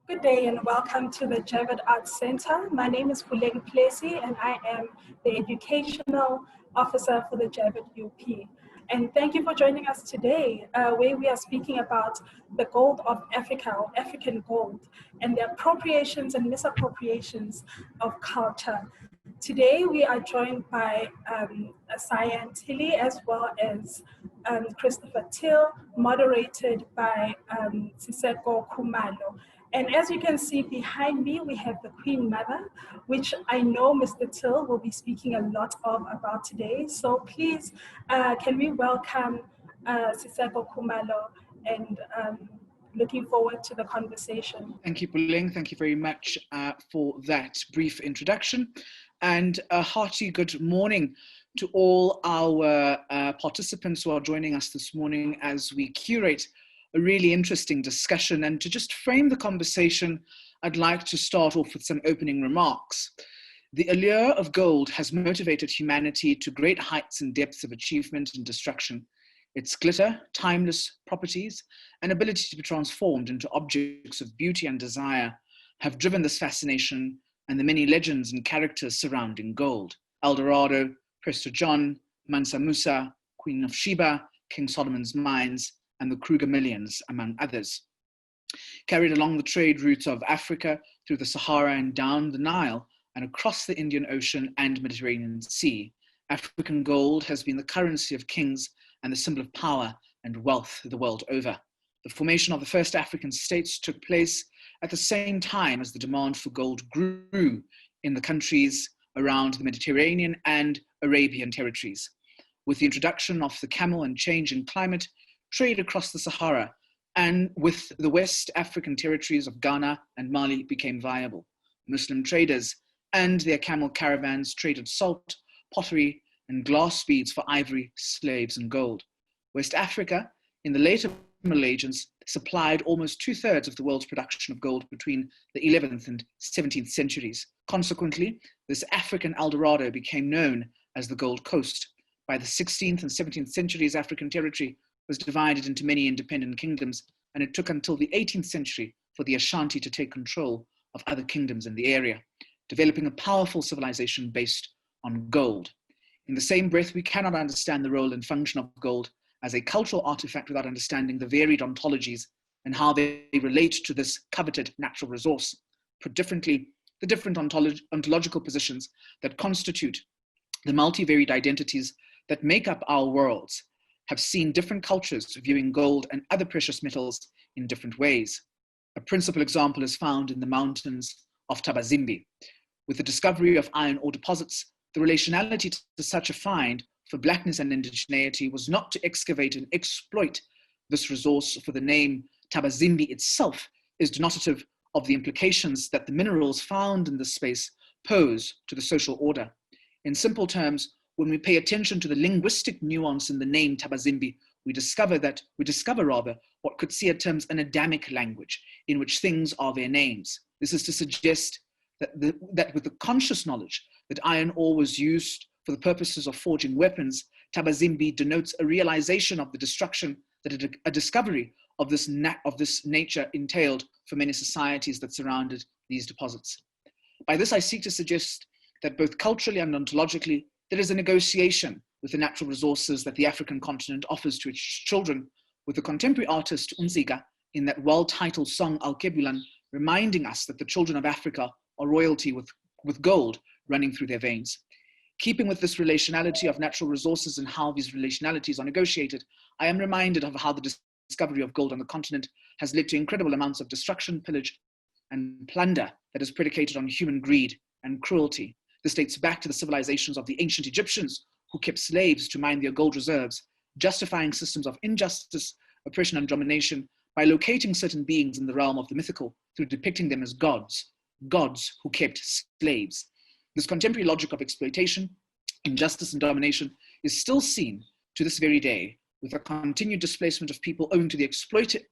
Good day and welcome to the Javett Arts Center. My name is Puleng Plessy and I am the Educational Officer for the Javett-UP. And thank you for joining us today, where we are speaking about the gold of Africa, or African gold, and the appropriations and misappropriations of culture. Today we are joined by Sian Tiley as well as Christopher Till, moderated by Siseko Kumalo. And as you can see behind me, we have the Queen Mother, which I know Mr. Till will be speaking a lot about today. So please, can we welcome Siseko Kumalo, and looking forward to the conversation. Thank you, Puleng. Thank you very much for that brief introduction. And a hearty good morning to all our participants who are joining us this morning as we curate a really interesting discussion. And to just frame the conversation, I'd like to start off with some opening remarks. The allure of gold has motivated humanity to great heights and depths of achievement and destruction. Its glitter, timeless properties, and ability to be transformed into objects of beauty and desire have driven this fascination and the many legends and characters surrounding gold. El Dorado, Prester John, Mansa Musa, Queen of Sheba, King Solomon's mines, and the Kruger millions, among others. Carried along the trade routes of Africa, through the Sahara and down the Nile, and across the Indian Ocean and Mediterranean Sea, African gold has been the currency of kings and the symbol of power and wealth the world over. The formation of the first African states took place at the same time as the demand for gold grew in the countries around the Mediterranean and Arabian territories. With the introduction of the camel and change in climate, trade across the Sahara and with the West African territories of Ghana and Mali became viable. Muslim traders and their camel caravans traded salt, pottery, and glass beads for ivory, slaves, and gold. West Africa, in the later Middle Ages, supplied almost 2/3 of the world's production of gold between the 11th and 17th centuries. Consequently, this African El Dorado became known as the Gold Coast. By the 16th and 17th centuries, African territory was divided into many independent kingdoms, and it took until the 18th century for the Ashanti to take control of other kingdoms in the area, developing a powerful civilization based on gold. In the same breath, we cannot understand the role and function of gold as a cultural artifact without understanding the varied ontologies and how they relate to this coveted natural resource. Put differently, the different ontological positions that constitute the multivariate identities that make up our worlds have seen different cultures viewing gold and other precious metals in different ways. A principal example is found in the mountains of Tabazimbi. With the discovery of iron ore deposits, the relationality to such a find for blackness and indigeneity was not to excavate and exploit this resource, for the name Tabazimbi itself is denotative of the implications that the minerals found in this space pose to the social order. In simple terms, when we pay attention to the linguistic nuance in the name Tabazimbi, we discover what could see at terms an Adamic language in which things are their names. This is to suggest that with the conscious knowledge that iron ore was used for the purposes of forging weapons, Tabazimbi denotes a realization of the destruction that a discovery of this nature entailed for many societies that surrounded these deposits. By this, I seek to suggest that both culturally and ontologically, there is a negotiation with the natural resources that the African continent offers to its children, with the contemporary artist Unziga in that well-titled song Al-Kebulan reminding us that the children of Africa are royalty with gold running through their veins. Keeping with this relationality of natural resources and how these relationalities are negotiated, I am reminded of how the discovery of gold on the continent has led to incredible amounts of destruction, pillage, and plunder that is predicated on human greed and cruelty. This dates back to the civilizations of the ancient Egyptians, who kept slaves to mine their gold reserves, justifying systems of injustice, oppression, and domination by locating certain beings in the realm of the mythical through depicting them as gods who kept slaves. This contemporary logic of exploitation, injustice, and domination is still seen to this very day, with a continued displacement of people owing to the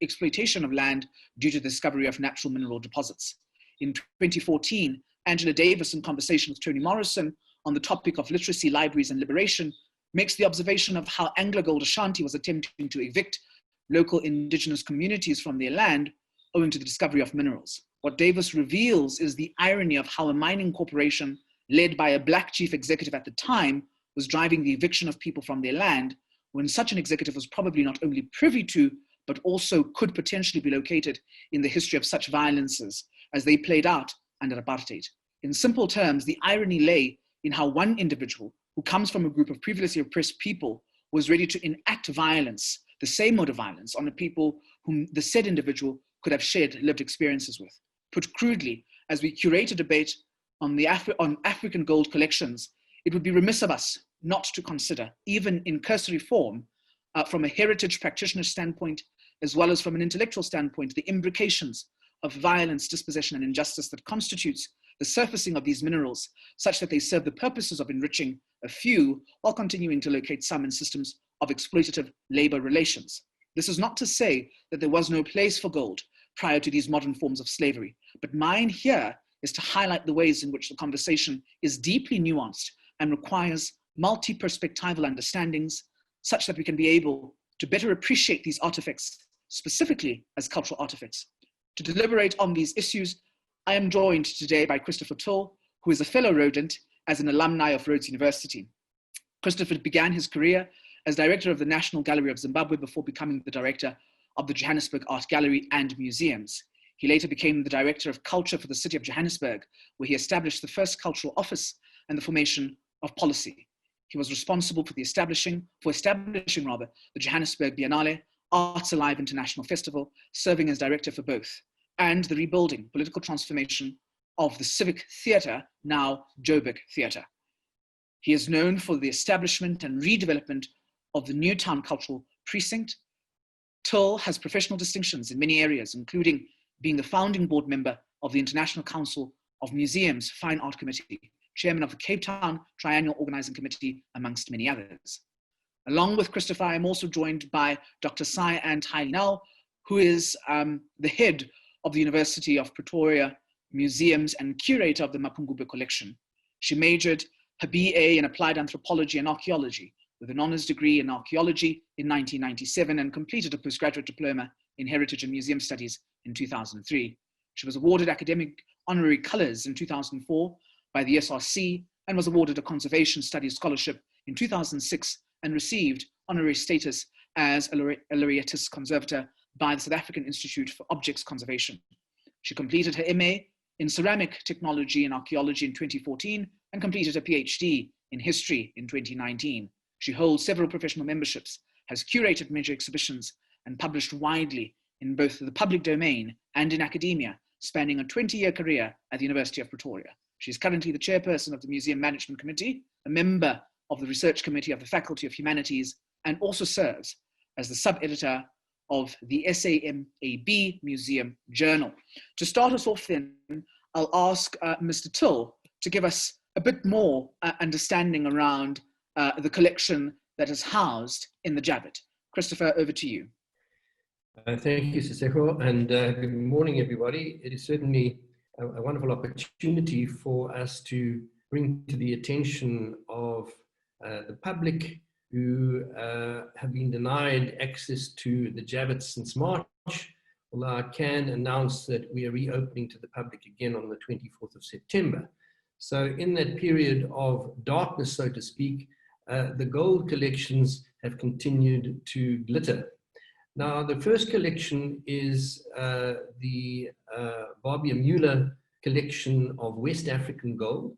exploitation of land due to the discovery of natural mineral deposits. In 2014, Angela Davis, in conversation with Toni Morrison on the topic of literacy, libraries, and liberation, makes the observation of how Anglo-Gold Ashanti was attempting to evict local indigenous communities from their land owing to the discovery of minerals. What Davis reveals is the irony of how a mining corporation led by a black chief executive at the time was driving the eviction of people from their land, when such an executive was probably not only privy to, but also could potentially be located in the history of such violences as they played out under apartheid. In simple terms, the irony lay in how one individual who comes from a group of previously oppressed people was ready to enact violence, the same mode of violence, on the people whom the said individual could have shared lived experiences with. Put crudely, as we curate a debate on African gold collections, it would be remiss of us not to consider, even in cursory form, from a heritage practitioner standpoint, as well as from an intellectual standpoint, the imbrications of violence, dispossession, and injustice that constitutes the surfacing of these minerals, such that they serve the purposes of enriching a few while continuing to locate some in systems of exploitative labor relations. This is not to say that there was no place for gold prior to these modern forms of slavery, but mine here is to highlight the ways in which the conversation is deeply nuanced and requires multi-perspectival understandings, such that we can be able to better appreciate these artifacts, specifically as cultural artifacts. To deliberate on these issues, I am joined today by Christopher Till, who is a fellow Rhodent as an alumni of Rhodes University. Christopher began his career as director of the National Gallery of Zimbabwe before becoming the director of the Johannesburg Art Gallery and Museums. He later became the director of culture for the city of Johannesburg, where he established the first cultural office and the formation of policy. He was responsible for establishing the Johannesburg Biennale, Arts Alive International Festival, serving as director for both, and the rebuilding, political transformation of the Civic Theatre, now Joburg Theatre. He is known for the establishment and redevelopment of the Newtown Cultural Precinct. Till has professional distinctions in many areas, including being the founding board member of the International Council of Museums Fine Art Committee, chairman of the Cape Town Triennial Organizing Committee, amongst many others. Along with Christopher, I'm also joined by Dr. Sian Tiley-Nel, who is the head of the University of Pretoria Museums and curator of the Mapungubwe collection. She majored her BA in Applied Anthropology and Archaeology with an honors degree in archaeology in 1997 and completed a postgraduate diploma in Heritage and Museum Studies in 2003. She was awarded academic honorary colors in 2004 by the SRC and was awarded a Conservation Studies Scholarship in 2006 and received honorary status as a Laureatus Conservator by the South African Institute for Objects Conservation. She completed her MA in Ceramic Technology and Archaeology in 2014 and completed a PhD in History in 2019. She holds several professional memberships, has curated major exhibitions, and published widely in both the public domain and in academia, spanning a 20-year career at the University of Pretoria. She is currently the chairperson of the Museum Management Committee, a member of the Research Committee of the Faculty of Humanities, and also serves as the sub-editor of the SAMAB Museum Journal. To start us off then, I'll ask Mr. Till to give us a bit more understanding around the collection that is housed in the Javett. Christopher, over to you. Thank you, Siseko, and good morning, everybody. It is certainly a wonderful opportunity for us to bring to the attention of the public who have been denied access to the Javett since March, although I can announce that we are reopening to the public again on the 24th of September. So in that period of darkness, so to speak, the gold collections have continued to glitter. Now, the first collection is the Barbie and Mueller collection of West African gold.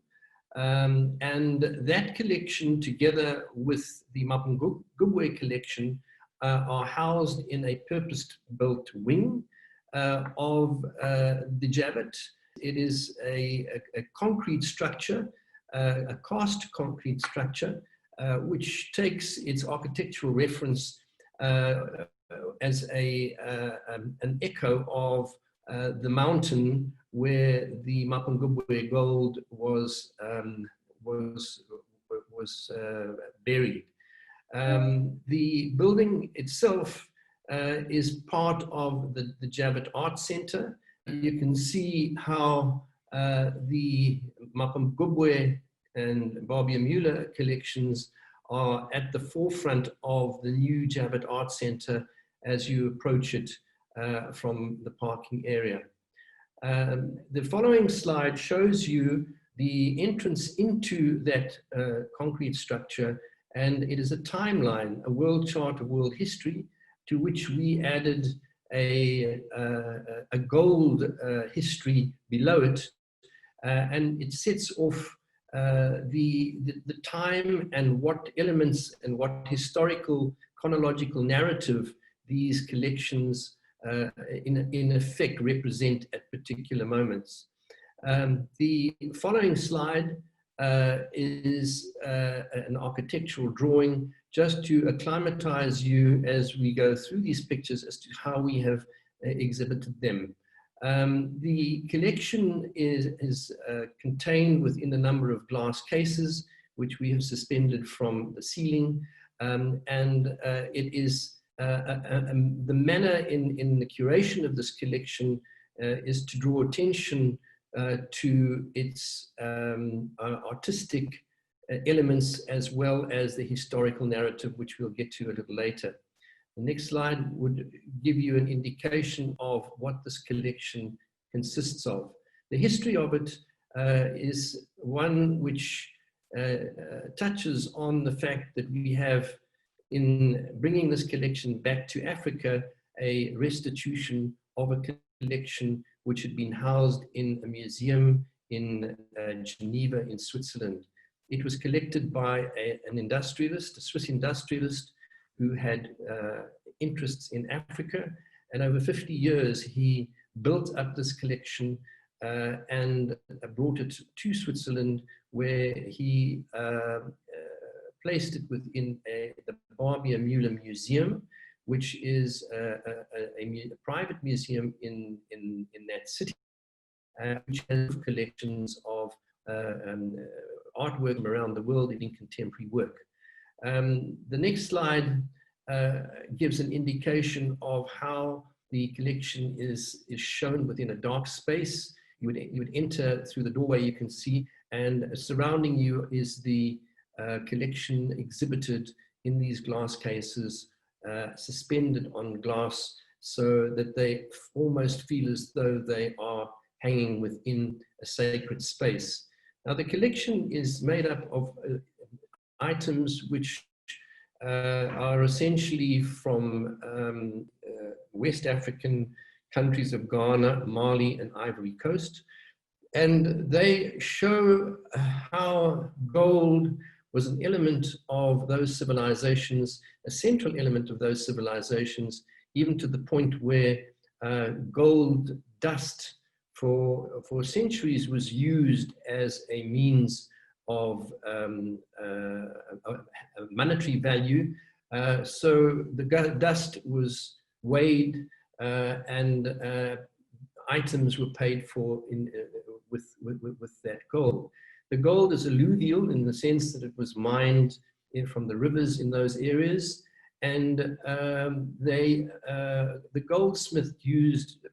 And that collection, together with the Mapungubwe collection, are housed in a purpose-built wing of the Javett. It is a concrete structure, a cast concrete structure, which takes its architectural reference as an echo of the mountain where the Mapungubwe gold was buried. The building itself is part of the Javett Art Center. You can see how the Mapungubwe and Barbie and Mueller collections are at the forefront of the new Javett Art Center as you approach it from the parking area. The following slide shows you the entrance into that concrete structure, and it is a timeline, a world chart of world history, to which we added a gold history below it, and it sets off the time and what elements and what historical chronological narrative these collections in effect represent at particular moments. The following slide is an architectural drawing just to acclimatize you as we go through these pictures as to how we have exhibited them. The collection is contained within a number of glass cases, which we have suspended from the ceiling, and it is the manner in the curation of this collection is to draw attention to its artistic elements as well as the historical narrative, which we'll get to a little later. The next slide would give you an indication of what this collection consists of. The history of it is one which touches on the fact that we have, in bringing this collection back to Africa, a restitution of a collection which had been housed in a museum in Geneva in Switzerland. It was collected by an industrialist, a Swiss industrialist, who had interests in Africa, and over 50 years he built up this collection and brought it to Switzerland, where he placed it within the Barbie and Mueller Museum, which is a private museum in that city, which has collections of artwork around the world in contemporary work. The next slide gives an indication of how the collection is shown within a dark space. You would enter through the doorway, you can see, and surrounding you is the collection exhibited in these glass cases, suspended on glass, so that they almost feel as though they are hanging within a sacred space. Now, the collection is made up of items which are essentially from West African countries of Ghana, Mali, and Ivory Coast. And they show how gold was an element of those civilizations, a central element of those civilizations, even to the point where gold dust for centuries was used as a means of monetary value. So the dust was weighed and items were paid for with that gold. The gold is alluvial in the sense that it was mined from the rivers in those areas, and the goldsmith used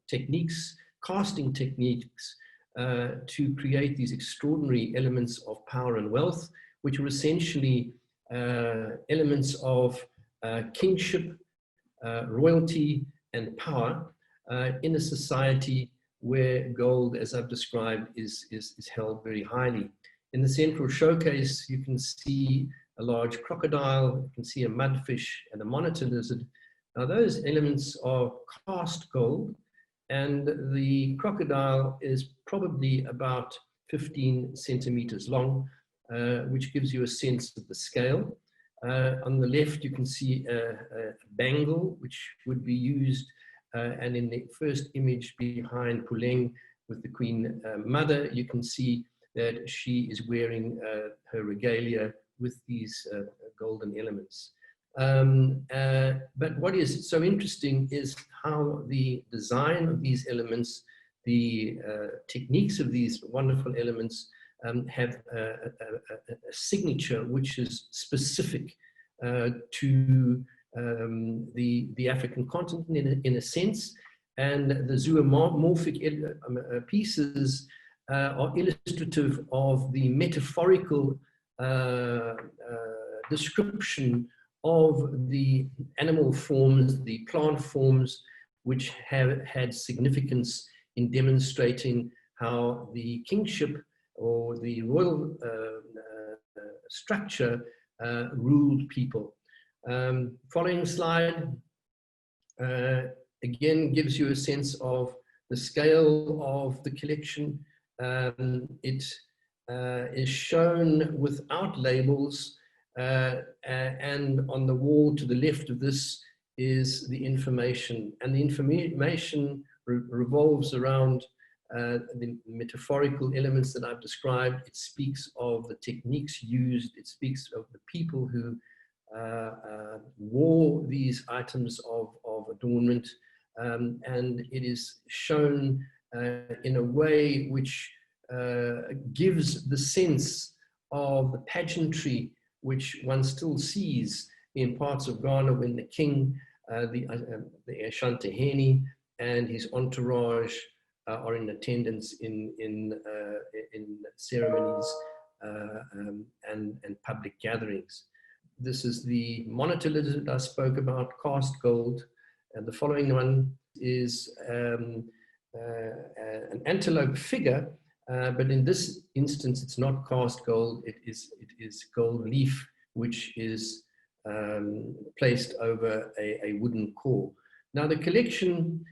techniques, casting techniques, to create these extraordinary elements of power and wealth, which were essentially elements of kingship, royalty, and power in a society where gold, as I've described, is held very highly. In the central showcase, you can see a large crocodile, you can see a mudfish and a monitor lizard. Now, those elements are cast gold, and the crocodile is probably about 15 centimeters long, which gives you a sense of the scale. On the left, you can see a bangle, which would be used, and in the first image behind Puleng with the Queen Mother, you can see that she is wearing her regalia with these golden elements. But what is so interesting is how the design of these elements, the techniques of these wonderful elements have a signature which is specific to the African continent in a sense, and the zoomorphic pieces are illustrative of the metaphorical description of the animal forms, the plant forms, which have had significance in demonstrating how the kingship or the royal structure ruled people. Following slide again gives you a sense of the scale of the collection. It is shown without labels, and on the wall to the left of this is the information, and the information revolves around the metaphorical elements that I've described. It speaks of the techniques used, it speaks of the people who wore these items of adornment, and it is shown in a way which gives the sense of the pageantry which one still sees in parts of Ghana when the king, the Ashanti and his entourage are in attendance in ceremonies and public gatherings. This is the monitor lizard I spoke about, cast gold, and the following one is an antelope figure, but in this instance it's not cast gold, it is gold leaf which is placed over a wooden core. Now the collection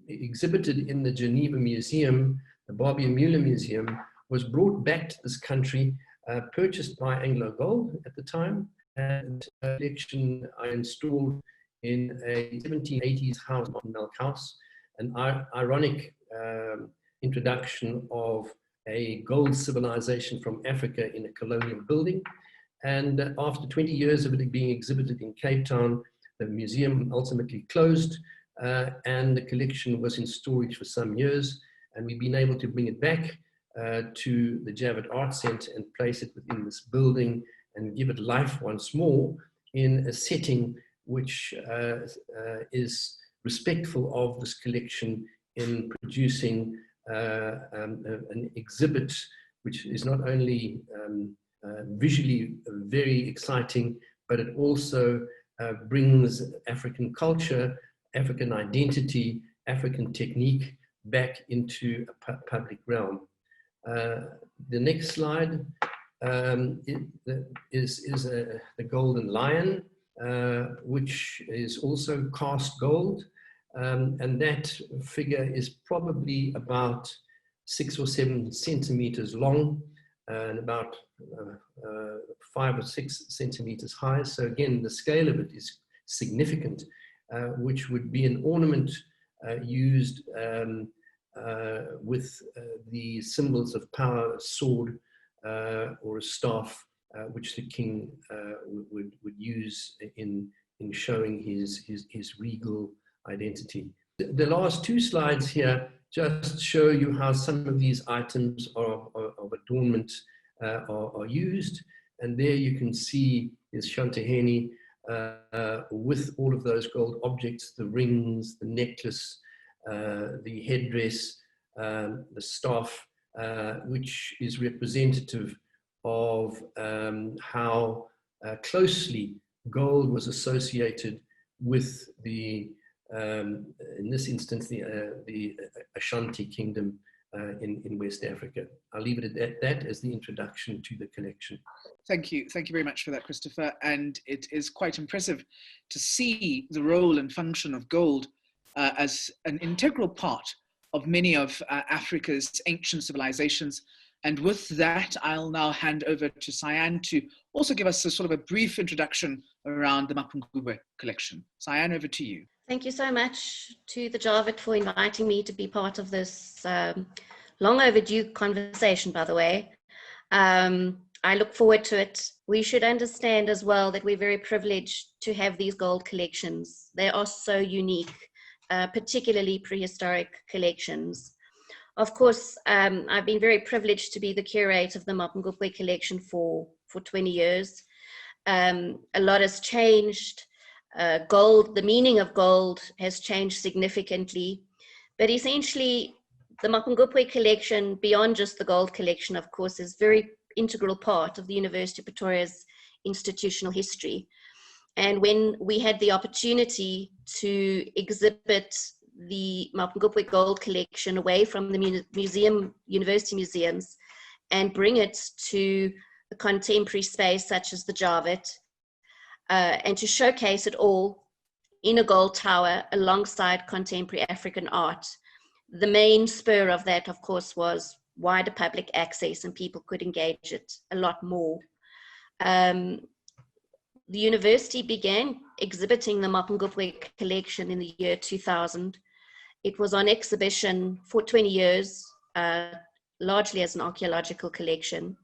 exhibited in the Geneva Museum, the Barbie and Mueller Museum, was brought back to this country, purchased by Anglo Gold at the time, and a collection I installed in a 1780s house, Milk House, an ironic introduction of a gold civilization from Africa in a colonial building. And after 20 years of it being exhibited in Cape Town, the museum ultimately closed, and the collection was in storage for some years, and we've been able to bring it back to the Javett Art Center and place it within this building and give it life once more in a setting which is respectful of this collection in producing an exhibit which is not only visually very exciting, but it also brings African culture, African identity, African technique back into a public realm. The next slide is the golden lion, which is also cast gold, and that figure is probably about 6 or 7 centimeters long and about 5 or 6 centimeters high. So again, the scale of it is significant, which would be an ornament used with the symbols of power, a sword or a staff, which the king would use in showing his regal identity. The last 2 slides here just show you how some of these items of adornment are used. And there you can see is Shantaheni with all of those gold objects, the rings, the necklace, the headdress, the staff, which is representative of how closely gold was associated with the, in this instance, the Ashanti kingdom in West Africa. I'll leave it at that as the introduction to the collection. Thank you very much for that, Christopher. And it is quite impressive to see the role and function of gold as an integral part of many of Africa's ancient civilizations. And with that, I'll now hand over to Sian to also give us a sort of a brief introduction around the Mapungubwe collection. Sian, over to you. Thank you so much to the Javett for inviting me to be part of this long overdue conversation, by the way. I look forward to it. We should understand as well that we're very privileged to have these gold collections. They are so unique, particularly prehistoric collections. Of course, I've been very privileged to be the curator of the Mapungubwe collection for 20 years. A lot has changed. Gold, the meaning of gold has changed significantly, but essentially the Mapungubwe collection, beyond just the gold collection, of course, is very integral part of the University of Pretoria's institutional history. And when we had the opportunity to exhibit the Mapungubwe gold collection away from the university museums and bring it to a contemporary space such as the Javett, and to showcase it all in a gold tower alongside contemporary African art. The main spur of that, of course, was wider public access, and people could engage it a lot more. The university began exhibiting the Mapungubwe collection in the year 2000. It was on exhibition for 20 years, largely as an archaeological collection.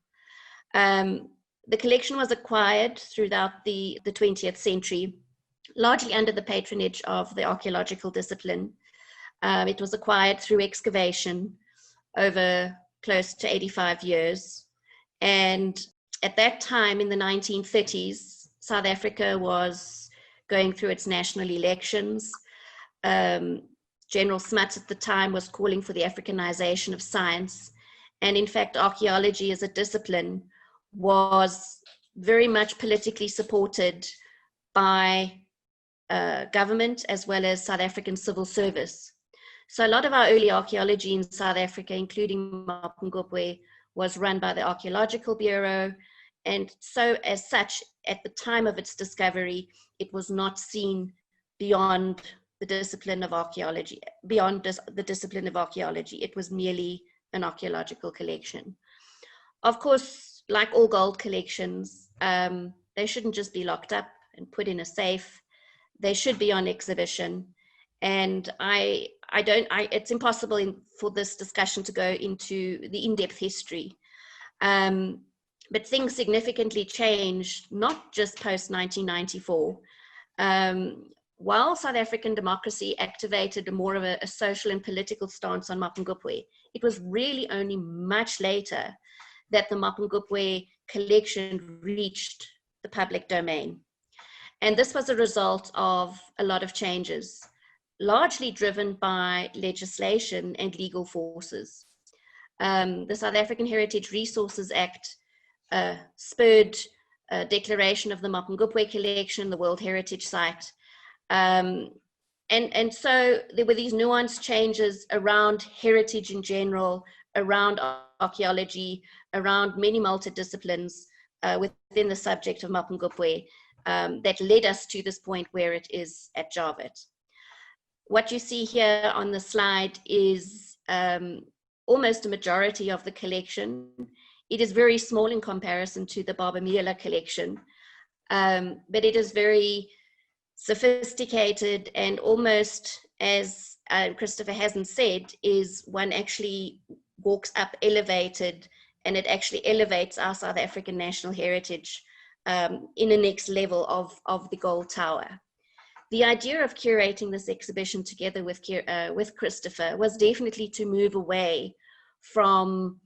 The collection was acquired throughout the 20th century, largely under the patronage of the archaeological discipline. It was acquired through excavation over close to 85 years. And at that time, in the 1930s, South Africa was going through its national elections. General Smuts at the time was calling for the Africanization of science. And in fact, archaeology as a discipline was very much politically supported by government as well as South African civil service. So a lot of our early archaeology in South Africa, including Mapungubwe, was run by the Archaeological Bureau. And so as such, at the time of its discovery, it was not seen beyond the discipline of archaeology, the discipline of archaeology. It was merely an archaeological collection. Of course, like all gold collections, they shouldn't just be locked up and put in a safe. They should be on exhibition. And it's impossible for this discussion to go into the in-depth history. But things significantly changed, not just post-1994. While South African democracy activated more of a social and political stance on Mapungubwe, it was really only much later that the Mapungubwe collection reached the public domain. And this was a result of a lot of changes, largely driven by legislation and legal forces. The South African Heritage Resources Act spurred a declaration of the Mapungubwe collection, the World Heritage Site. And so there were these nuanced changes around heritage in general, around archaeology, around many multidisciplines within the subject of Mapungubwe that led us to this point where it is at Javett. What you see here on the slide is almost a majority of the collection. It is very small in comparison to the Barbie Mueller collection, but it is very sophisticated and almost, as Christopher hasn't said, is one actually walks up elevated, and it actually elevates our South African national heritage in the next level of the Gold Tower. The idea of curating this exhibition together with Christopher was definitely to move away from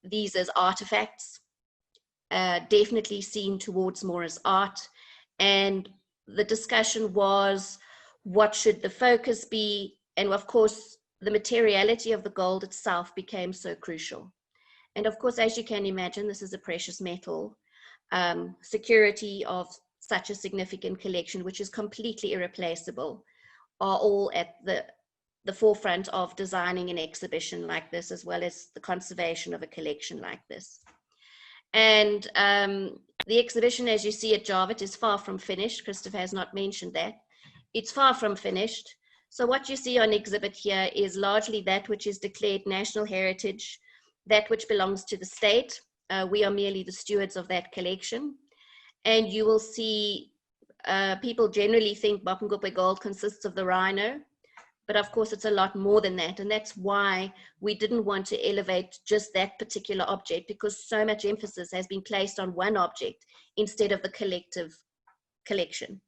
these as artifacts, definitely seen towards more as art. And the discussion was, what should the focus be? And of course, the materiality of the gold itself became so crucial. And of course, as you can imagine, this is a precious metal. Security of such a significant collection, which is completely irreplaceable, are all at the forefront of designing an exhibition like this, as well as the conservation of a collection like this. And the exhibition, as you see at Javett, is far from finished. Christopher has not mentioned that. It's far from finished. So what you see on exhibit here is largely that which is declared national heritage, that which belongs to the state. We are merely the stewards of that collection. And you will see people generally think Mapungubwe gold consists of the rhino, but of course it's a lot more than that. And that's why we didn't want to elevate just that particular object, because so much emphasis has been placed on one object instead of the collective collection.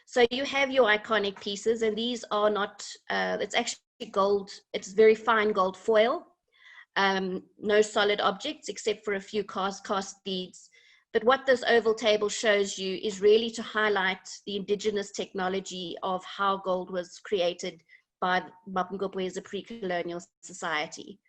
So you have your iconic pieces, and these are not, it's actually gold, it's very fine gold foil, no solid objects except for a few cast beads. But what this oval table shows you is really to highlight the indigenous technology of how gold was created by Mapungubwe as a pre-colonial society.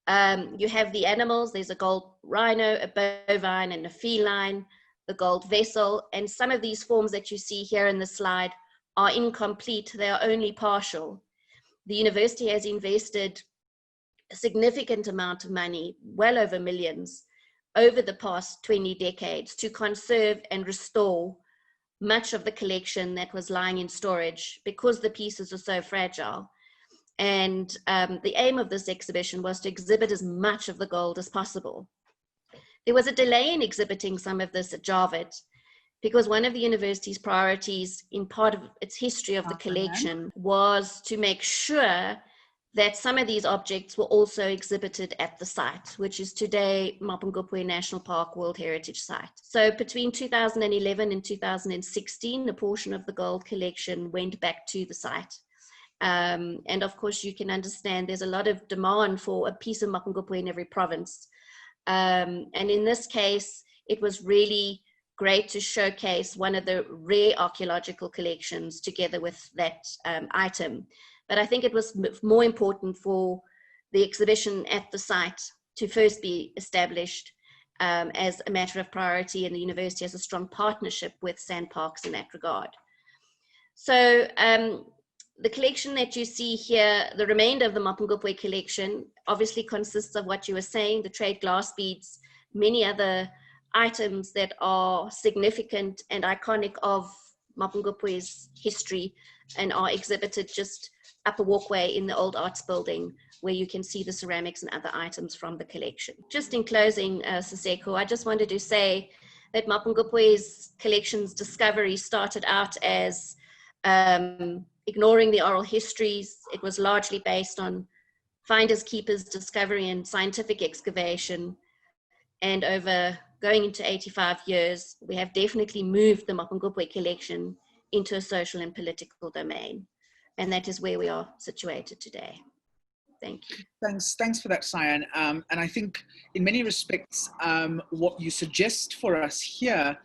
You have the animals, there's a gold rhino, a bovine, and a feline, the gold vessel, and some of these forms that you see here in the slide are incomplete, they are only partial. The university has invested a significant amount of money, well over millions, over the past 20 decades to conserve and restore much of the collection that was lying in storage because the pieces are so fragile. And the aim of this exhibition was to exhibit as much of the gold as possible. There was a delay in exhibiting some of this at Javett because one of the university's priorities in part of its history of the collection was to make sure that some of these objects were also exhibited at the site, which is today Mapungubwe National Park World Heritage Site. So between 2011 and 2016, a portion of the gold collection went back to the site. And of course, you can understand there's a lot of demand for a piece of Mapungubwe in every province. And in this case, it was really great to showcase one of the rare archaeological collections together with that item. But I think it was more important for the exhibition at the site to first be established as a matter of priority, and the university has a strong partnership with Sandparks in that regard. So the collection that you see here, the remainder of the Mapungubwe collection, obviously consists of what you were saying, the trade glass beads, many other items that are significant and iconic of Mapungubwe's history and are exhibited just up a walkway in the old arts building where you can see the ceramics and other items from the collection. Just in closing, Siseko, I just wanted to say that Mapungubwe's collection's discovery started out as ignoring the oral histories. It was largely based on finders keepers discovery and scientific excavation. And over going into 85 years, we have definitely moved the Mapungubwe collection into a social and political domain. And that is where we are situated today. Thank you. Thanks for that, Sian. And I think in many respects, what you suggest for us here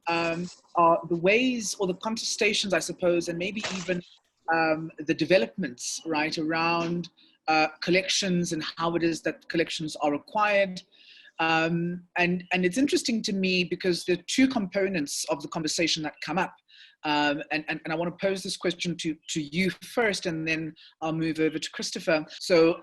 are the ways or the contestations, I suppose, and maybe even the developments, right, around collections and how it is that collections are acquired. And it's interesting to me because there are two components of the conversation that come up. And I want to pose this question to you first, and then I'll move over to Christopher. So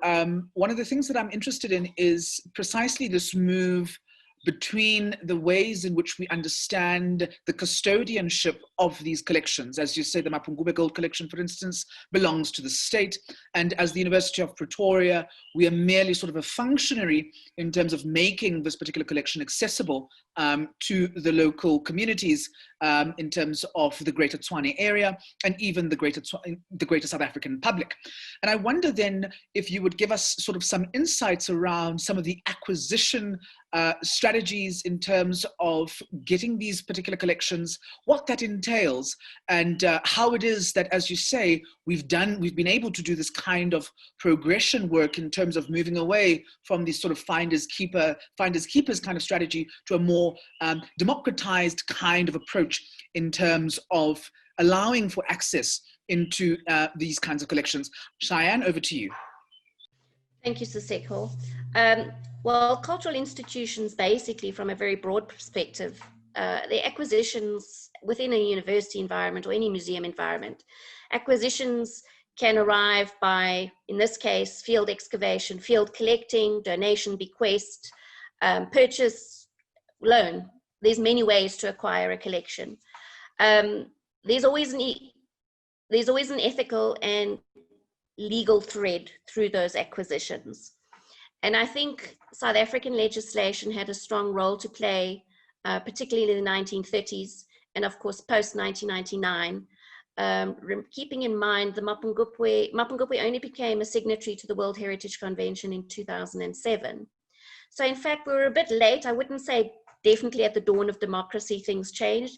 one of the things that I'm interested in is precisely this move between the ways in which we understand the custodianship of these collections. As you say, the Mapungubwe Gold Collection, for instance, belongs to the state. And as the University of Pretoria, we are merely sort of a functionary in terms of making this particular collection accessible to the local communities in terms of the Greater Tshwane area and even the greater South African public. And I wonder then if you would give us sort of some insights around some of the acquisition strategies in terms of getting these particular collections, what that entails, and how it is that, as you say, we've been able to do this kind of progression work in terms of moving away from this sort of finders keepers kind of strategy to a more democratized kind of approach in terms of allowing for access into these kinds of collections. Sian, over to you. Thank you, Siseko. Well, cultural institutions, basically, from a very broad perspective, the acquisitions within a university environment or any museum environment, acquisitions can arrive by, in this case, field excavation, field collecting, donation, bequest, purchase, loan. There's many ways to acquire a collection. There's always an ethical and legal thread through those acquisitions. And I think South African legislation had a strong role to play, particularly in the 1930s, and of course post-1999, keeping in mind the Mapungubwe only became a signatory to the World Heritage Convention in 2007. So in fact, we were a bit late. I wouldn't say definitely at the dawn of democracy things changed.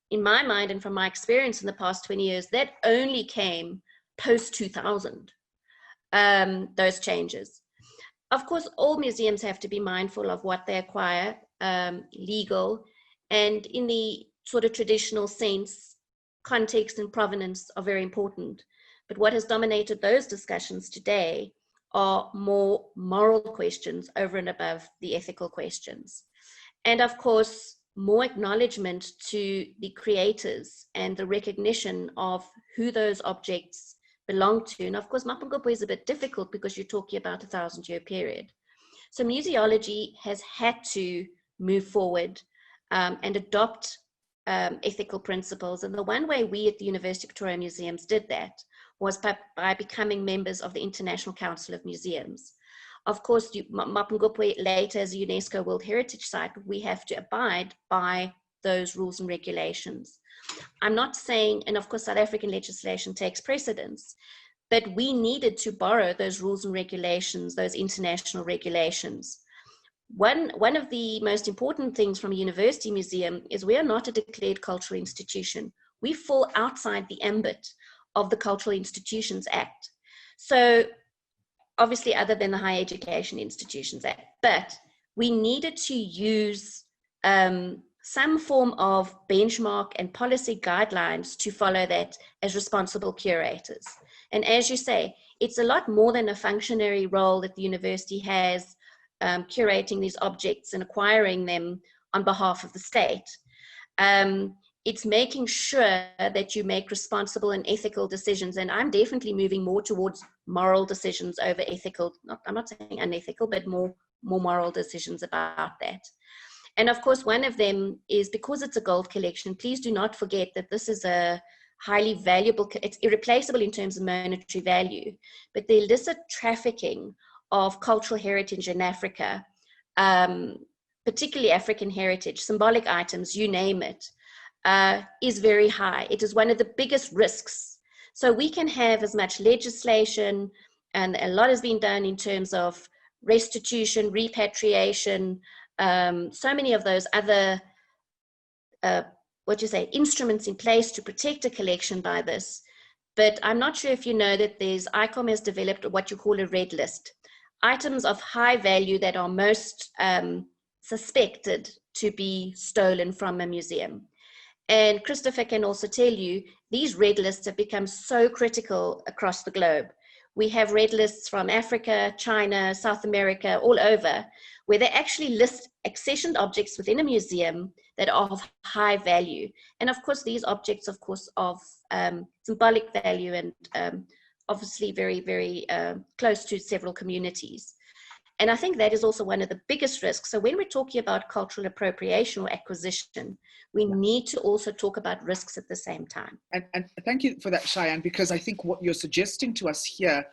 In my mind and from my experience in the past 20 years, that only came post-2000, those changes. Of course, all museums have to be mindful of what they acquire, legal, and in the sort of traditional sense, context and provenance are very important. But what has dominated those discussions today are more moral questions over and above the ethical questions. And of course, more acknowledgement to the creators and the recognition of who those objects belong to. And of course, Mapungubwe is a bit difficult because you're talking about a 1,000-year period. So museology has had to move forward and adopt ethical principles. And the one way we at the University of Pretoria Museums did that was by becoming members of the International Council of Museums. Of course, Mapungubwe later as a UNESCO World Heritage Site, we have to abide by those rules and regulations. I'm not saying, and of course South African legislation takes precedence, but we needed to borrow those rules and regulations, those international regulations. One of the most important things from a university museum is we are not a declared cultural institution. We fall outside the ambit of the Cultural Institutions Act. So obviously other than the Higher Education Institutions Act, but we needed to use some form of benchmark and policy guidelines to follow that as responsible curators. And as you say, it's a lot more than a functionary role that the university has, curating these objects and acquiring them on behalf of the state. It's making sure that you make responsible and ethical decisions. And I'm definitely moving more towards moral decisions over ethical, I'm not saying unethical, but more moral decisions about that. And of course, one of them is because it's a gold collection, please do not forget that this is a highly valuable, it's irreplaceable in terms of monetary value, but the illicit trafficking of cultural heritage in Africa, particularly African heritage, symbolic items, you name it, is very high. It is one of the biggest risks. So we can have as much legislation, and a lot has been done in terms of restitution, repatriation, so many of those other, instruments in place to protect a collection by this. But I'm not sure if you know that ICOM has developed what you call a red list. Items of high value that are most suspected to be stolen from a museum. And Christopher can also tell you, these red lists have become so critical across the globe. We have red lists from Africa, China, South America, all over, where they actually list accessioned objects within a museum that are of high value. And of course, these objects, of course, of symbolic value and obviously very, very close to several communities. And I think that is also one of the biggest risks. So when we're talking about cultural appropriation or acquisition, we need to also talk about risks at the same time. And thank you for that, Sian, because I think what you're suggesting to us here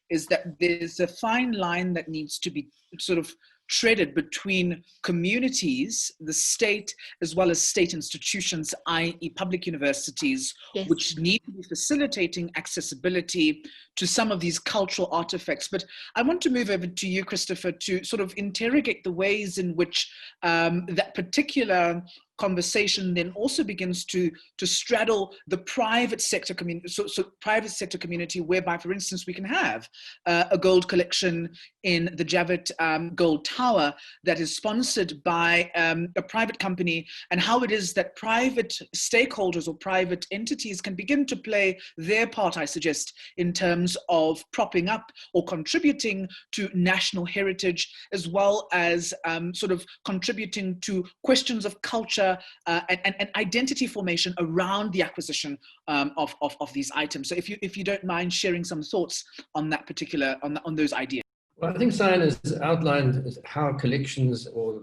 is that there's a fine line that needs to be sort of treaded between communities, the state, as well as state institutions, i.e. public universities, yes, which need to be facilitating accessibility to some of these cultural artifacts. But I want to move over to you, Christopher, to sort of interrogate the ways in which that particular conversation then also begins to straddle the private sector community, so private sector community, whereby, for instance, we can have a gold collection in the Javett Gold Tower that is sponsored by a private company, and how it is that private stakeholders or private entities can begin to play their part, I suggest, in terms of propping up or contributing to national heritage, as well as sort of contributing to questions of culture and identity formation around the acquisition of these items. So if you don't mind sharing some thoughts on that particular, on those ideas. Well, I think Sian has outlined how collections or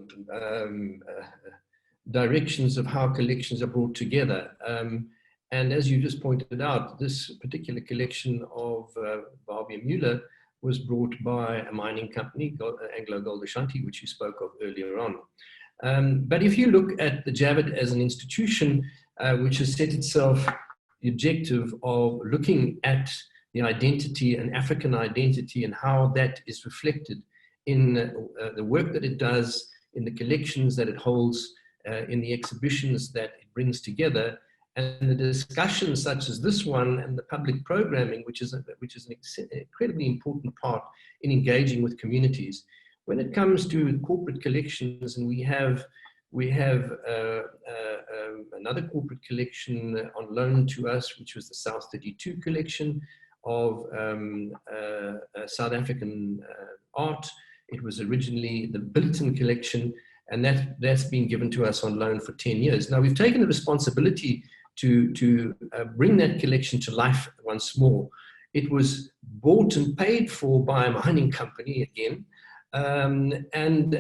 directions of how collections are brought together. And as you just pointed out, this particular collection of Barbie and Mueller was brought by a mining company, Anglo Gold Ashanti, which you spoke of earlier on. But if you look at the Javett as an institution, which has set itself the objective of looking at the identity and African identity and how that is reflected in the work that it does, in the collections that it holds, in the exhibitions that it brings together, and the discussions such as this one and the public programming, which is an incredibly important part in engaging with communities. When it comes to corporate collections, and we have another corporate collection on loan to us, which was the South 32 collection of South African art. It was originally the Billiton collection, And that's been given to us on loan for 10 years. Now, we've taken the responsibility to bring that collection to life once more. It was bought and paid for by a mining company again, and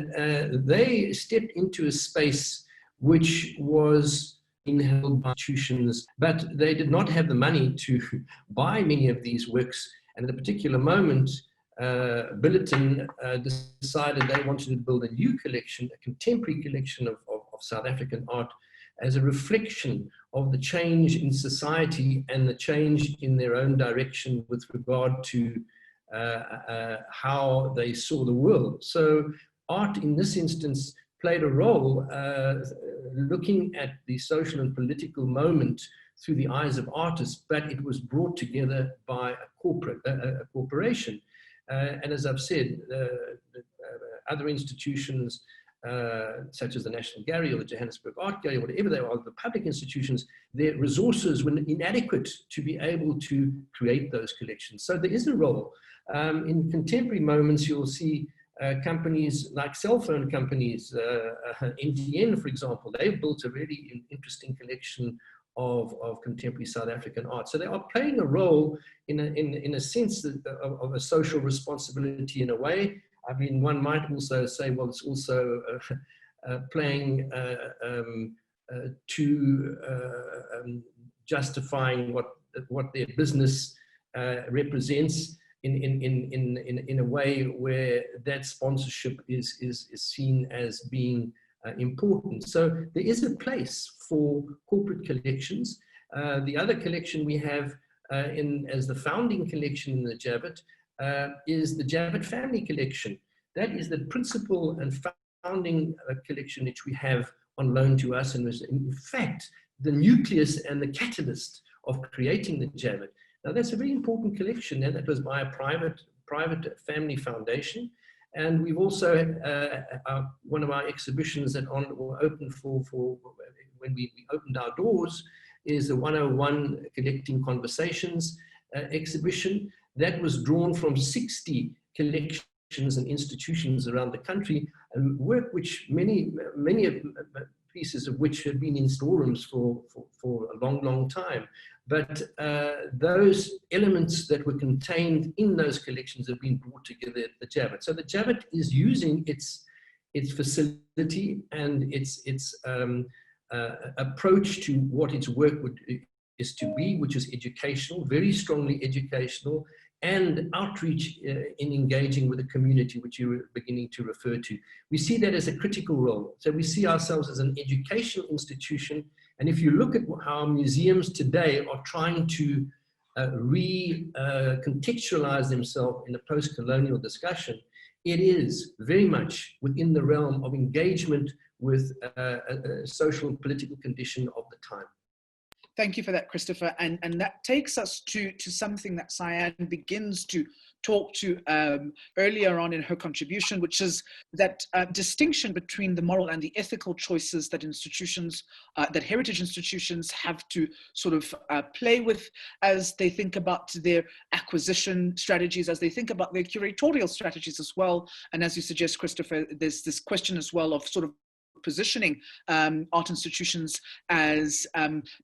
they stepped into a space which was held by institutions, but they did not have the money to buy many of these works. And at a particular moment, Billiton decided they wanted to build a new collection, a contemporary collection of South African art, as a reflection of the change in society and the change in their own direction with regard to how they saw the world. So art in this instance played a role looking at the social and political moment through the eyes of artists, but it was brought together by a corporation. And as I've said, other institutions such as the National Gallery or the Johannesburg Art Gallery, whatever they are, the public institutions, their resources were inadequate to be able to create those collections. So there is a role. In contemporary moments, you'll see companies like cell phone companies, NTN, for example, they've built a really interesting collection of contemporary South African art. So they are playing a role in a sense of a social responsibility in a way. I mean, one might also say, well, it's also playing to justifying what their business represents in a way where that sponsorship is seen as being important. So there is a place for corporate collections. The other collection we have as the founding collection in the Javett is the Javett Family Collection. That is the principal and founding collection which we have on loan to us, and was in fact the nucleus and the catalyst of creating the Javett. Now that's a very important collection, and that was by a private family foundation. And we've also, one of our exhibitions that were open for when we opened our doors is the 101 Collecting Conversations exhibition. That was drawn from 60 collections and institutions around the country, and work which many pieces of which had been in storerooms for a long time. But those elements that were contained in those collections have been brought together at the Javett. So the Javett is using its facility and its approach to what its work is to be, which is educational, very strongly educational, and outreach in engaging with the community, which you were beginning to refer to. We see that as a critical role. So we see ourselves as an educational institution. And if you look at how museums today are trying to contextualize themselves in a post-colonial discussion, it is very much within the realm of engagement with a social and political condition of the time. Thank you for that, Christopher. And that takes us to something that Sian begins to talk to earlier on in her contribution, which is that distinction between the moral and the ethical choices that institutions, that heritage institutions have to sort of play with as they think about their acquisition strategies, as they think about their curatorial strategies as well. And as you suggest, Christopher, there's this question as well of sort of positioning art institutions as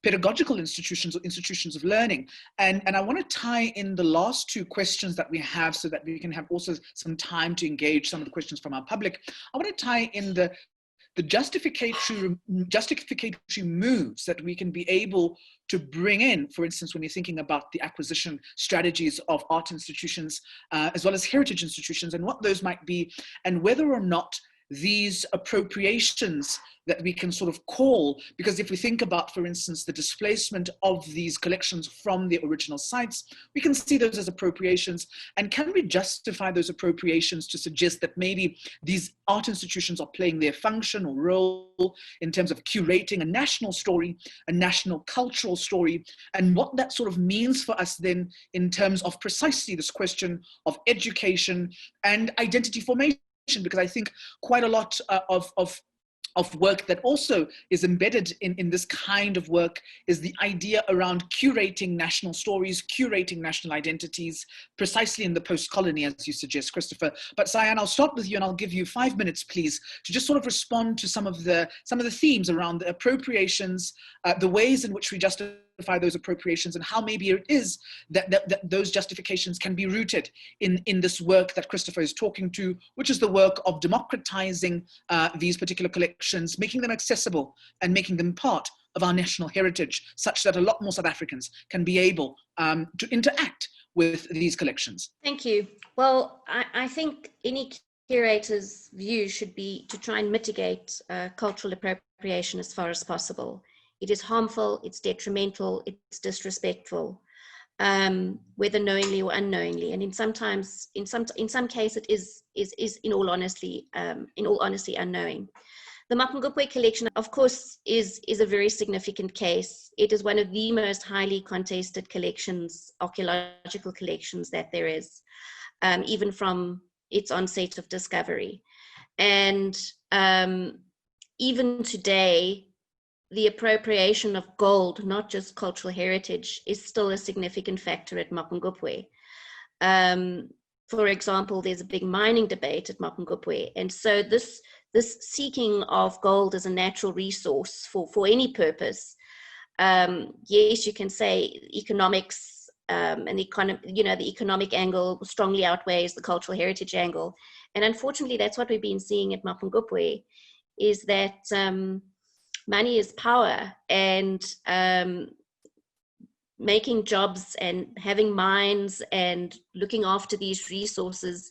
pedagogical institutions or institutions of learning. And I want to tie in the last two questions that we have so that we can have also some time to engage some of the questions from our public. I want to tie in the justificatory moves that we can be able to bring in, for instance, when you're thinking about the acquisition strategies of art institutions, as well as heritage institutions, and what those might be, and whether or not these appropriations that we can sort of call, because if we think about, for instance, the displacement of these collections from the original sites, we can see those as appropriations. And can we justify those appropriations to suggest that maybe these art institutions are playing their function or role in terms of curating a national story, a national cultural story, and what that sort of means for us then in terms of precisely this question of education and identity formation? Because I think quite a lot of work that also is embedded in this kind of work is the idea around curating national stories, curating national identities, precisely in the post-colony, as you suggest, Christopher. But Sian, I'll start with you and I'll give you 5 minutes, please, to just sort of respond to some of the themes around the appropriations, the ways in which we justify those appropriations, and how maybe it is that those justifications can be rooted in this work that Christopher is talking to, which is the work of democratizing these particular collections, making them accessible and making them part of our national heritage, such that a lot more South Africans can be able to interact with these collections. Thank you. Well, I think any curator's view should be to try and mitigate cultural appropriation as far as possible. It is harmful, it's detrimental, it's disrespectful, whether knowingly or unknowingly. And in some case, it is in all honesty unknowing. The Mapungubwe collection, of course, is a very significant case. It is one of the most highly contested collections, archaeological collections that there is, even from its onset of discovery. And even today, the appropriation of gold, not just cultural heritage, is still a significant factor at Mapungubwe. For example, there's a big mining debate at Mapungubwe. And so this seeking of gold as a natural resource for any purpose, yes, you can say economics and the economic angle strongly outweighs the cultural heritage angle. And unfortunately, that's what we've been seeing at Mapungubwe, is that money is power, and making jobs and having mines and looking after these resources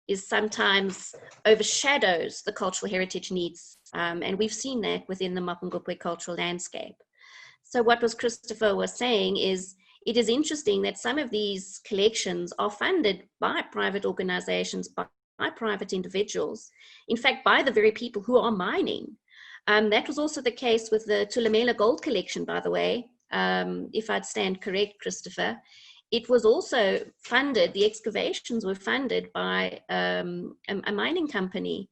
is sometimes overshadows the cultural heritage needs. And we've seen that within the Mapungubwe cultural landscape. So what Christopher was saying is, it is interesting that some of these collections are funded by private organizations, by private individuals, in fact, by the very people who are mining. That was also the case with the Tiley-Nel gold collection, by the way, if I'd stand correct, Christopher. It was also funded, the excavations were funded by a mining company.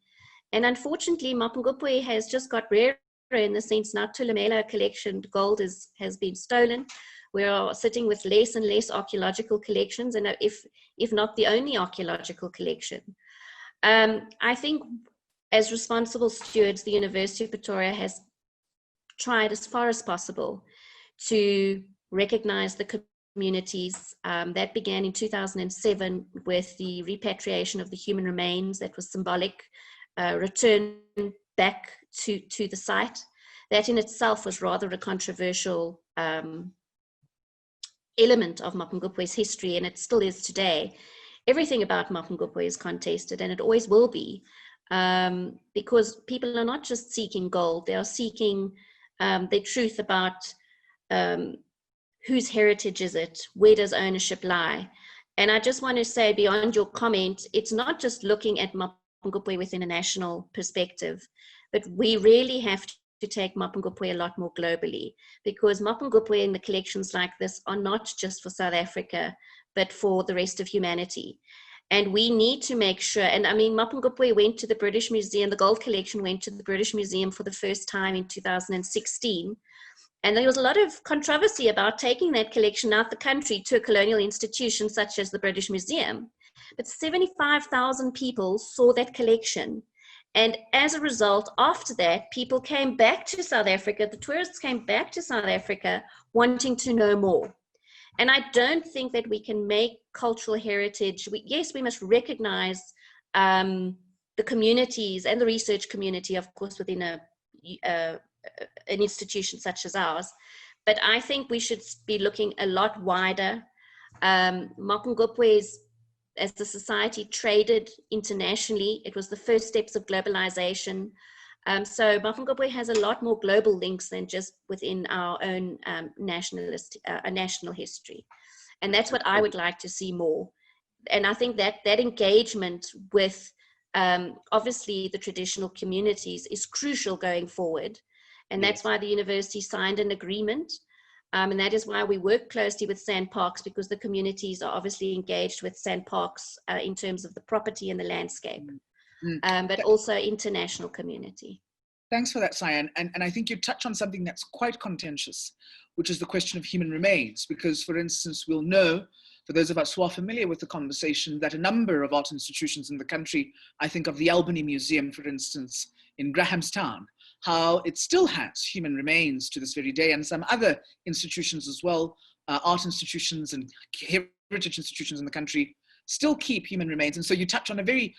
And unfortunately, Mapungubwe has just got rarer in the sense now Tiley-Nel collection gold has been stolen. We are sitting with less and less archaeological collections, and if not the only archaeological collection. I think as responsible stewards, the University of Pretoria has tried as far as possible to recognize the communities. That began in 2007 with the repatriation of the human remains that was symbolic, return back to the site. That in itself was rather a controversial element of Mapungubwe's history, and it still is today. Everything about Mapungubwe is contested, and it always will be. Because people are not just seeking gold, they are seeking the truth about whose heritage is it, where does ownership lie. And I just want to say, beyond your comment, it's not just looking at Mapungubwe within a national perspective, but we really have to take Mapungubwe a lot more globally, because Mapungubwe and the collections like this are not just for South Africa, but for the rest of humanity. And we need to make sure, and I mean, Mapungubwe went to the British Museum, the gold collection went to the British Museum for the first time in 2016. And there was a lot of controversy about taking that collection out the country to a colonial institution such as the British Museum. But 75,000 people saw that collection. And as a result, after that, people came back to South Africa, the tourists came back to South Africa wanting to know more. And I don't think that we can make cultural heritage, yes, we must recognize the communities and the research community, of course, within an institution such as ours. But I think we should be looking a lot wider. Mapungubwe, as the society traded internationally, it was the first steps of globalization. So Mapungubwe has a lot more global links than just within our own national history. And that's what I would like to see more. And I think that engagement with obviously the traditional communities is crucial going forward. And that's why the university signed an agreement. And that is why we work closely with SANParks, because the communities are obviously engaged with SANParks in terms of the property and the landscape, but also international community. Thanks for that, Sian. And I think you touch on something that's quite contentious, which is the question of human remains. Because, for instance, we'll know, for those of us who are familiar with the conversation, that a number of art institutions in the country, I think of the Albany Museum, for instance, in Grahamstown, how it still has human remains to this very day, and some other institutions as well, art institutions and heritage institutions in the country still keep human remains. And so you touch on a very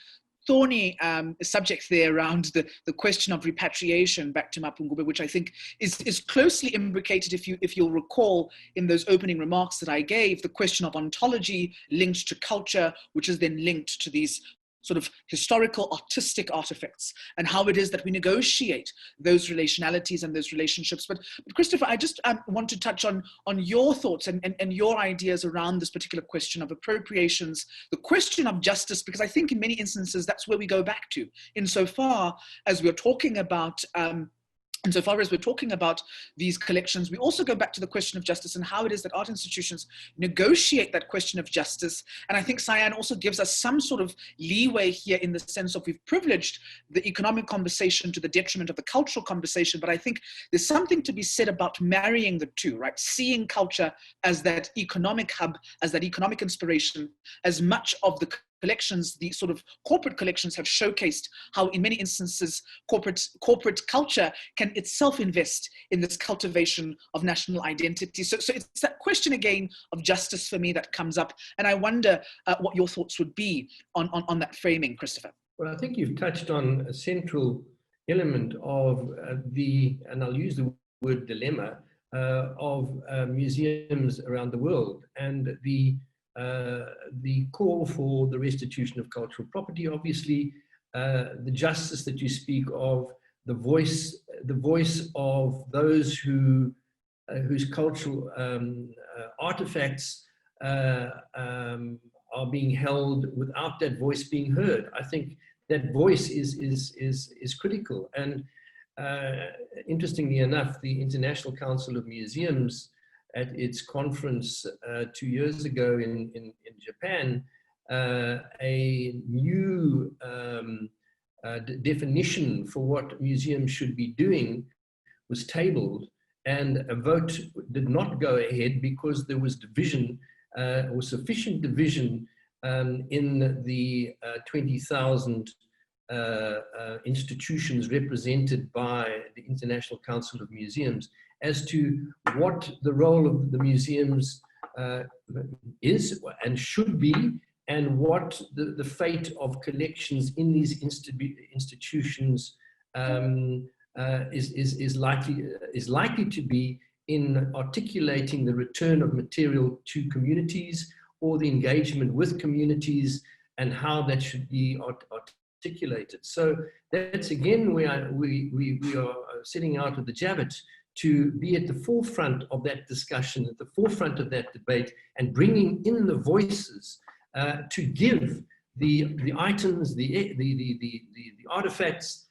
thorny subject there around the question of repatriation back to Mapungubwe, which I think is closely imbricated, if you'll recall in those opening remarks that I gave, the question of ontology linked to culture, which is then linked to these sort of historical artistic artifacts, and how it is that we negotiate those relationalities and those relationships. But Christopher, I just want to touch on your thoughts and your ideas around this particular question of appropriations, the question of justice, because I think in many instances that's where we go back to, insofar as we're talking about insofar as we're talking about these collections, we also go back to the question of justice and how it is that art institutions negotiate that question of justice. And I think Sian also gives us some sort of leeway here in the sense of we've privileged the economic conversation to the detriment of the cultural conversation. But I think there's something to be said about marrying the two, right? Seeing culture as that economic hub, as that economic inspiration, as much of the collections, the sort of corporate collections have showcased how in many instances corporate culture can itself invest in this cultivation of national identity. So it's that question again of justice for me that comes up. And I wonder what your thoughts would be on that framing, Christopher. Well, I think you've touched on a central element of and I'll use the word dilemma, of museums around the world, and the call for the restitution of cultural property, obviously, the justice that you speak of, the voice of those whose cultural artifacts are being held without that voice being heard. I think that voice is critical. And interestingly enough, the International Council of Museums, at its conference 2 years ago in Japan, a new definition for what museums should be doing was tabled, and a vote did not go ahead because there was division, or sufficient division, in the 20,000 institutions represented by the International Council of Museums as to what the role of the museums is and should be, and what the fate of collections in these institutions is likely to be in articulating the return of material to communities, or the engagement with communities, and how that should be articulated. So that's again where we are setting out of the Javett to be at the forefront of that discussion, at the forefront of that debate, and bringing in the voices to give the items, the artifacts,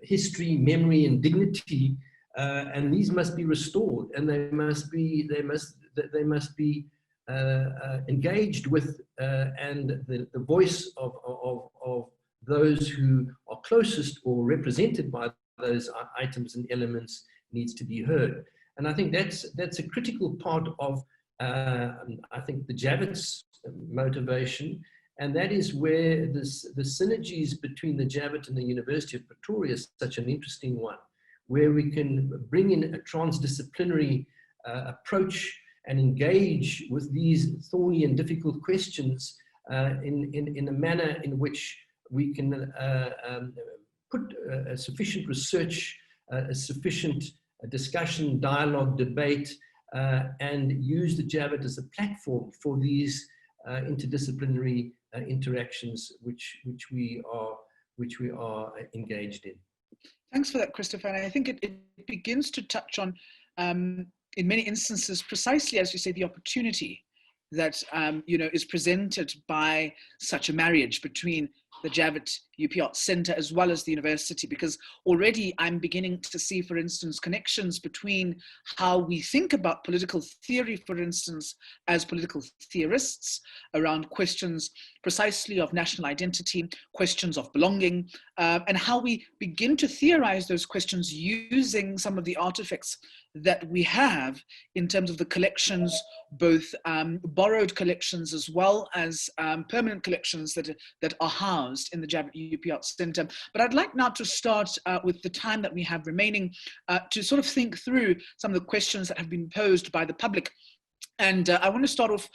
history, memory, and dignity, and these must be restored, and they must be engaged with, and the voice of those who are closest or represented by those items and elements needs to be heard. And I think that's a critical part of I think the Javett's motivation, and that is where the synergies between the Javett and the University of Pretoria is such an interesting one, where we can bring in a transdisciplinary approach and engage with these thorny and difficult questions in a manner in which we can put sufficient research, a sufficient discussion, dialogue, debate, and use the Javett as a platform for these interdisciplinary interactions which we are engaged in. Thanks for that, Christopher. And I think it begins to touch on, in many instances, precisely as you say, the opportunity that is presented by such a marriage between the Javett Javett-UP Arts Centre as well as the university, because already I'm beginning to see, for instance, connections between how we think about political theory, for instance, as political theorists, around questions precisely of national identity, questions of belonging, and how we begin to theorize those questions using some of the artifacts that we have in terms of the collections, both borrowed collections as well as permanent collections that are housed in the Javett-UP Arts Centre. But I'd like now to start with the time that we have remaining to sort of think through some of the questions that have been posed by the public. And I want to start off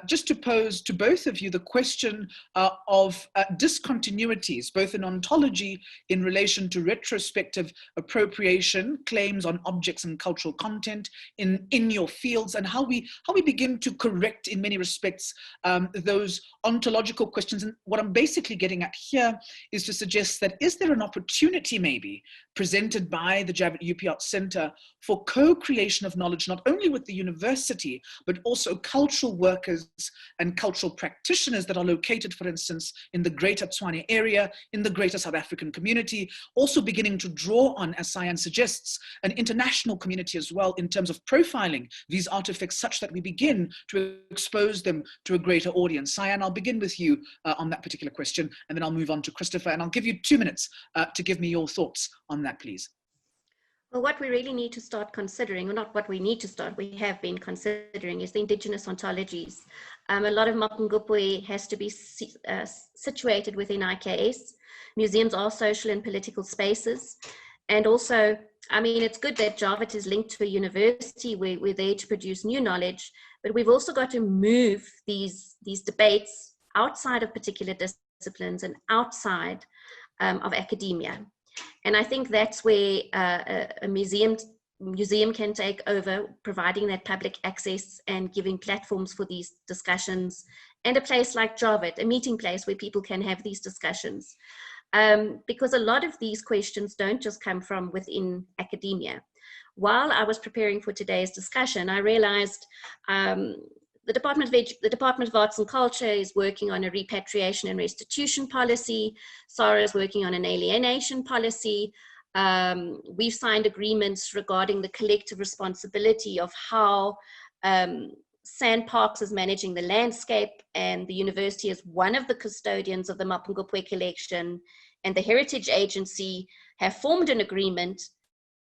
just to pose to both of you the question of discontinuities, both in ontology in relation to retrospective appropriation, claims on objects and cultural content in your fields, and how we begin to correct in many respects those ontological questions. And what I'm basically getting at here is to suggest that, is there an opportunity maybe presented by the Javett-UP Arts Centre for co-creation of knowledge, not only with the university, but also cultural workers and cultural practitioners that are located, for instance, in the Greater Tshwane area, in the Greater South African community, also beginning to draw on, as Sian suggests, an international community as well in terms of profiling these artifacts such that we begin to expose them to a greater audience. Sian, I'll begin with you on that particular question, and then I'll move on to Christopher, and I'll give you 2 minutes to give me your thoughts on that, please. Well, what we really need to start considering, or not what we need to start, we have been considering, is the indigenous ontologies. A lot of Mapungubwe has to be situated within IKS. Museums are social and political spaces. And also, I mean, it's good that Javett is linked to a university where we're there to produce new knowledge, but we've also got to move these debates outside of particular disciplines and outside of academia. And I think that's where a museum can take over, providing that public access and giving platforms for these discussions, and a place like Javett, a meeting place where people can have these discussions. Because a lot of these questions don't just come from within academia. While I was preparing for today's discussion, I realized the Department of Arts and Culture is working on a repatriation and restitution policy. SARA is working on an alienation policy. We've signed agreements regarding the collective responsibility of how Sandparks is managing the landscape, and the university is one of the custodians of the Mapungubwe collection, and the Heritage Agency have formed an agreement.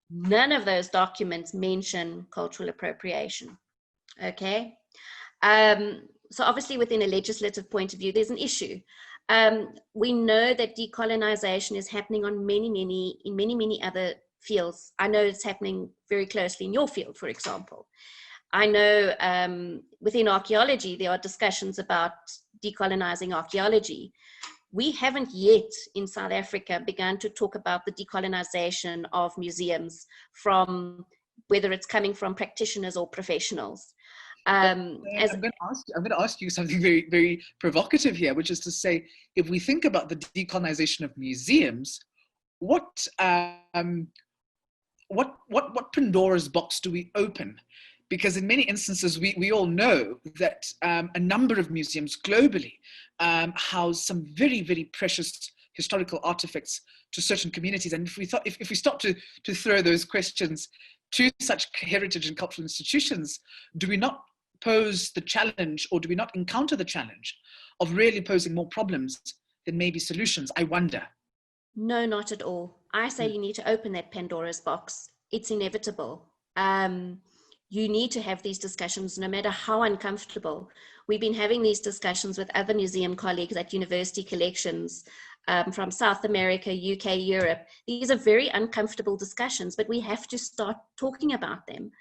None of those documents mention cultural appropriation, okay? So obviously within a legislative point of view, there's an issue. We know that decolonization is happening on many other fields. I know it's happening very closely in your field, for example. I know within archaeology, there are discussions about decolonizing archaeology. We haven't yet in South Africa begun to talk about the decolonization of museums, from whether it's coming from practitioners or professionals. I'm going to ask you something very, very provocative here, which is to say, if we think about the decolonization of museums, what Pandora's box do we open? Because in many instances, we all know that a number of museums globally house some very, very precious historical artifacts to certain communities. And if we start to throw those questions to such heritage and cultural institutions, do we not pose the challenge, or do we not encounter the challenge of really posing more problems than maybe solutions? I wonder. No, not at all. I say you need to open that Pandora's box. It's inevitable. You need to have these discussions, no matter how uncomfortable. We've been having these discussions with other museum colleagues at university collections from South America, UK, Europe. These are very uncomfortable discussions, but we have to start talking about them.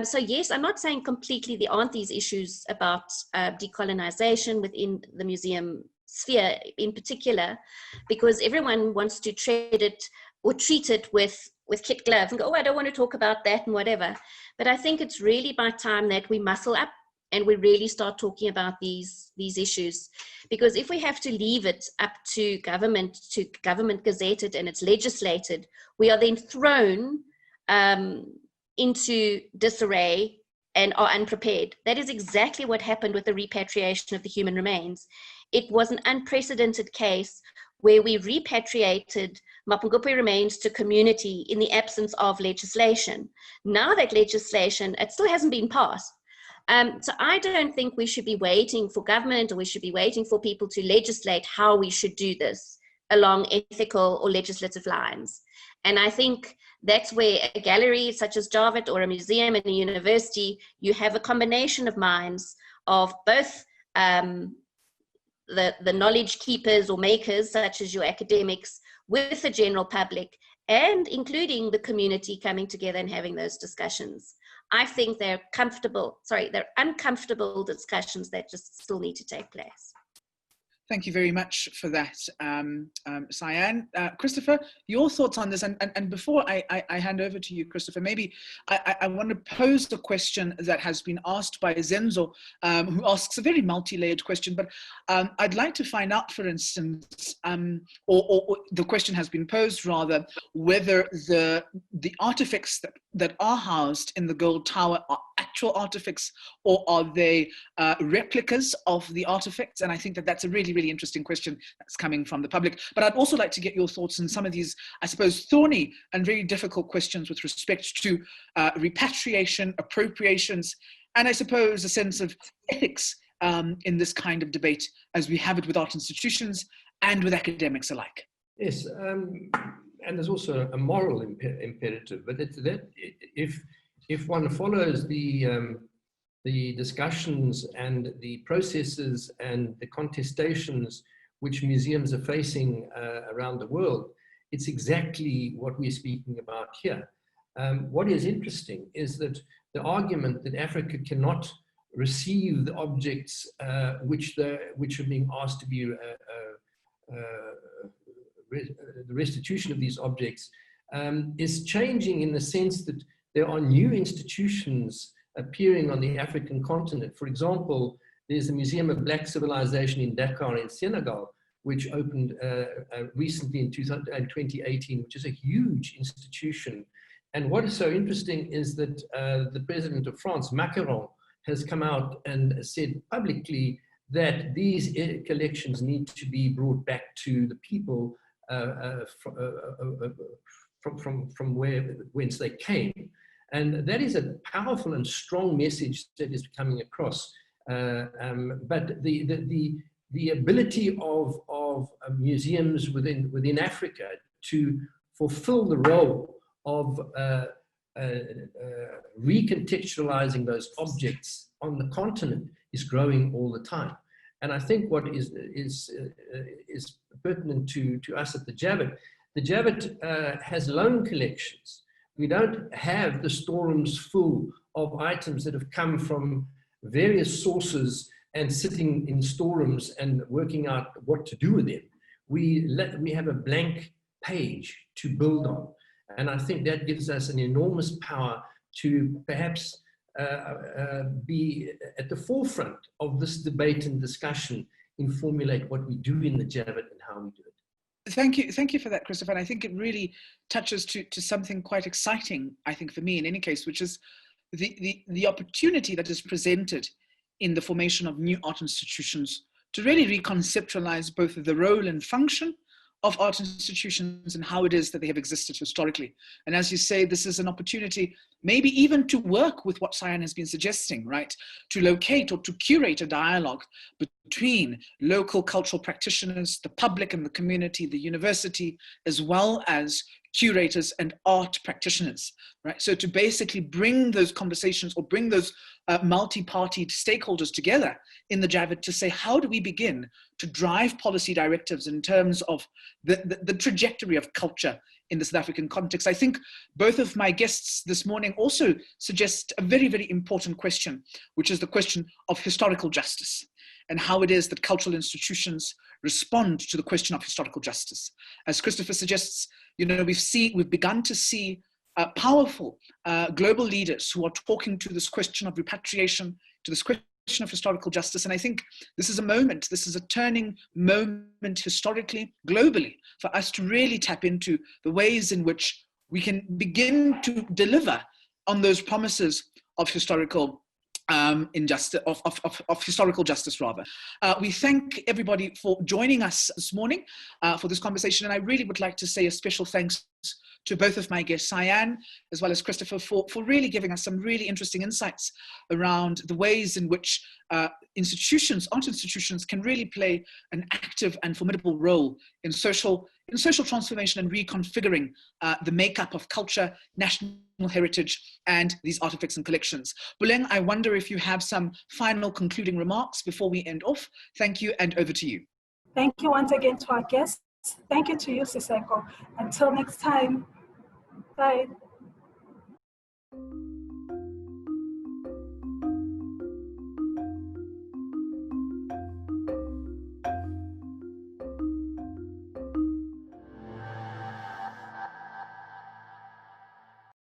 So yes, I'm not saying completely there aren't these issues about decolonization within the museum sphere in particular, because everyone wants to treat it with kid gloves and go, oh, I don't want to talk about that and whatever. But I think it's really by time that we muscle up and we really start talking about these issues. Because if we have to leave it up to government gazetted and it's legislated, we are then thrown into disarray and are unprepared. That is exactly what happened with the repatriation of the human remains. It was an unprecedented case where we repatriated Mapungubwe remains to community in the absence of legislation. Now that legislation, it still hasn't been passed. So I don't think we should be waiting for government, or we should be waiting for people to legislate how we should do this along ethical or legislative lines. And I think that's where a gallery such as Javett, or a museum and a university, you have a combination of minds of both the knowledge keepers or makers, such as your academics, with the general public, and including the community coming together and having those discussions. I think they're uncomfortable discussions that just still need to take place. Thank you very much for that, Sian. Christopher, your thoughts on this? And before I hand over to you, Christopher, maybe I want to pose a question that has been asked by Zenzo, who asks a very multi-layered question, but I'd like to find out, for instance, or the question has been posed rather, whether the artifacts that are housed in the Gold Tower are actual artifacts, or are they replicas of the artifacts? And I think that that's a really, really interesting question that's coming from the public. But I'd also like to get your thoughts on some of these, I suppose, thorny and very difficult questions with respect to repatriation, appropriations, and I suppose a sense of ethics in this kind of debate, as we have it with art institutions and with academics alike. Yes, and there's also a moral imperative, but it's that if one follows the discussions and the processes and the contestations which museums are facing around the world, it's exactly what we're speaking about here. What is interesting is that the argument that Africa cannot receive the objects which are being asked to be the restitution of these objects is changing, in the sense that there are new institutions appearing on the African continent. For example, there's a Museum of Black Civilization in Dakar in Senegal, which opened recently in 2018, which is a huge institution. And what is so interesting is that the president of France, Macron, has come out and said publicly that these collections need to be brought back to the people from whence they came. And that is a powerful and strong message that is coming across. But the ability of museums within Africa to fulfill the role of recontextualizing those objects on the continent is growing all the time. And I think what is pertinent to us at the Javett has loan collections. We don't have the storerooms full of items that have come from various sources and sitting in storerooms and working out what to do with them. We have a blank page to build on. And I think that gives us an enormous power to perhaps be at the forefront of this debate and discussion and formulate what we do in the Javett and how we do it. Thank you for that, Christopher. And I think it really touches to something quite exciting, I think, for me in any case, which is the opportunity that is presented in the formation of new art institutions to really reconceptualize both the role and function of art institutions and how it is that they have existed historically. And as you say, this is an opportunity maybe even to work with what Sian has been suggesting, right? To locate or to curate a dialogue between local cultural practitioners, the public and the community, the university, as well as curators and art practitioners, right? So to basically bring those conversations or bring those multi-party stakeholders together in the Javett to say, how do we begin to drive policy directives in terms of the trajectory of culture in the South African context? I think both of my guests this morning also suggest a very, very important question, which is the question of historical justice and how it is that cultural institutions respond to the question of historical justice. As Christopher suggests, you know, we've begun to see powerful global leaders who are talking to this question of repatriation, to this question of historical justice. And I think this is a moment, this is a turning moment historically, globally, for us to really tap into the ways in which we can begin to deliver on those promises of historical of historical justice, rather. We thank everybody for joining us this morning for this conversation, and I really would like to say a special thanks to both of my guests, Sian, as well as Christopher, for really giving us some really interesting insights around the ways in which art institutions can really play an active and formidable role in social transformation and reconfiguring the makeup of culture, national heritage, and these artifacts and collections. Buleng, I wonder if you have some final concluding remarks before we end off. Thank you, and over to you. Thank you once again to our guests. Thank you to you, Siseko. Until next time, bye.